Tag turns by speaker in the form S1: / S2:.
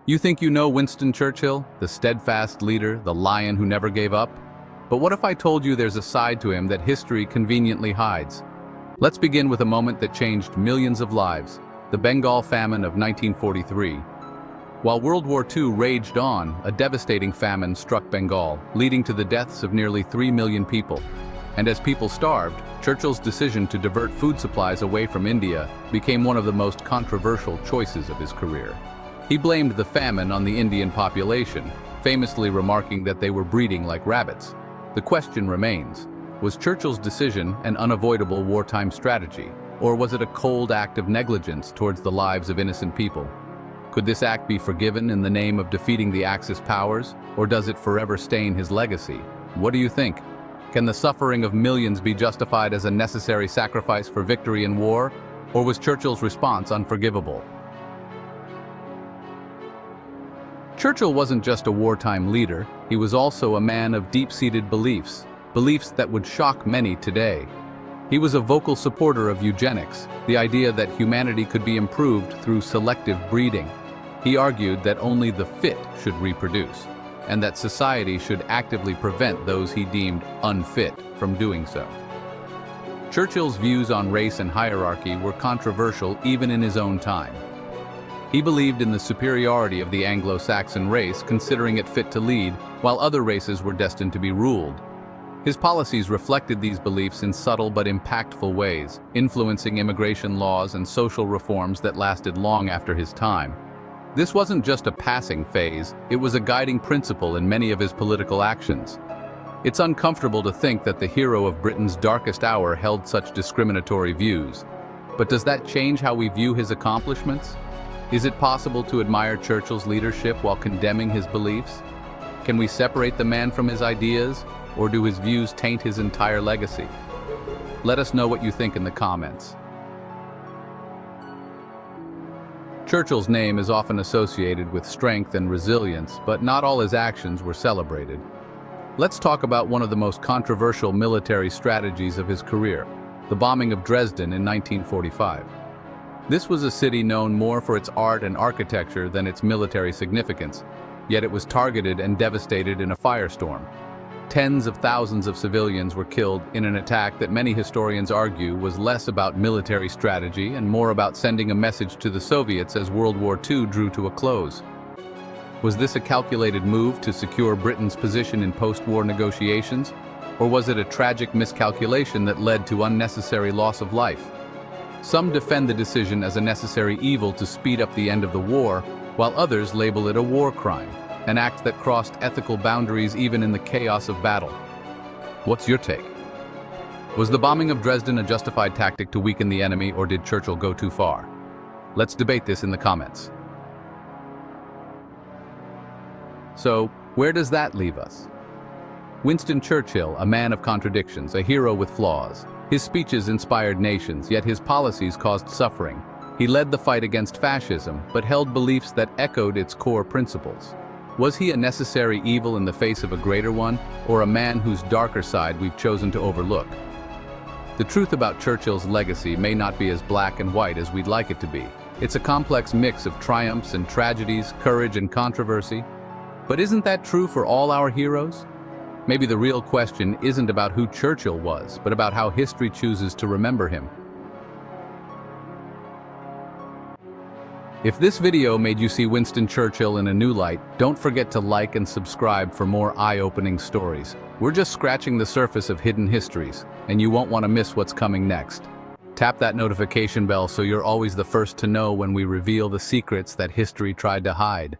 S1: You think you know Winston Churchill, the steadfast leader, the lion who never gave up? But what if I told you there's a side to him that history conveniently hides? Let's begin with a moment that changed millions of lives, the Bengal famine of 1943. While World War II raged on, a devastating famine struck Bengal, leading to the deaths of nearly 3 million people. And as people starved, Churchill's decision to divert food supplies away from India became one of the most controversial choices of his career. He blamed the famine on the Indian population, famously remarking that they were breeding like rabbits. The question remains, was Churchill's decision an unavoidable wartime strategy, or was it a cold act of negligence towards the lives of innocent people? Could this act be forgiven in the name of defeating the Axis powers, or does it forever stain his legacy? What do you think? Can the suffering of millions be justified as a necessary sacrifice for victory in war, or was Churchill's response unforgivable? Churchill wasn't just a wartime leader, he was also a man of deep-seated beliefs that would shock many today. He was a vocal supporter of eugenics, the idea that humanity could be improved through selective breeding. He argued that only the fit should reproduce, and that society should actively prevent those he deemed unfit from doing so. Churchill's views on race and hierarchy were controversial even in his own time. He believed in the superiority of the Anglo-Saxon race, considering it fit to lead, while other races were destined to be ruled. His policies reflected these beliefs in subtle but impactful ways, influencing immigration laws and social reforms that lasted long after his time. This wasn't just a passing phase, it was a guiding principle in many of his political actions. It's uncomfortable to think that the hero of Britain's darkest hour held such discriminatory views. But does that change how we view his accomplishments? Is it possible to admire Churchill's leadership while condemning his beliefs? Can we separate the man from his ideas, or do his views taint his entire legacy? Let us know what you think in the comments. Churchill's name is often associated with strength and resilience, but not all his actions were celebrated. Let's talk about one of the most controversial military strategies of his career, the bombing of Dresden in 1945. This was a city known more for its art and architecture than its military significance, yet it was targeted and devastated in a firestorm. Tens of thousands of civilians were killed in an attack that many historians argue was less about military strategy and more about sending a message to the Soviets as World War II drew to a close. Was this a calculated move to secure Britain's position in post-war negotiations, or was it a tragic miscalculation that led to unnecessary loss of life? Some defend the decision as a necessary evil to speed up the end of the war, while others label it a war crime, an act that crossed ethical boundaries even in the chaos of battle. What's your take? Was the bombing of Dresden a justified tactic to weaken the enemy, or did Churchill go too far? Let's debate this in the comments. So, where does that leave us? Winston Churchill, a man of contradictions, a hero with flaws. His speeches inspired nations, yet his policies caused suffering. He led the fight against fascism, but held beliefs that echoed its core principles. Was he a necessary evil in the face of a greater one, or a man whose darker side we've chosen to overlook? The truth about Churchill's legacy may not be as black and white as we'd like it to be. It's a complex mix of triumphs and tragedies, courage and controversy. But isn't that true for all our heroes? Maybe the real question isn't about who Churchill was, but about how history chooses to remember him. If this video made you see Winston Churchill in a new light, don't forget to like and subscribe for more eye-opening stories. We're just scratching the surface of hidden histories, and you won't want to miss what's coming next. Tap that notification bell so you're always the first to know when we reveal the secrets that history tried to hide.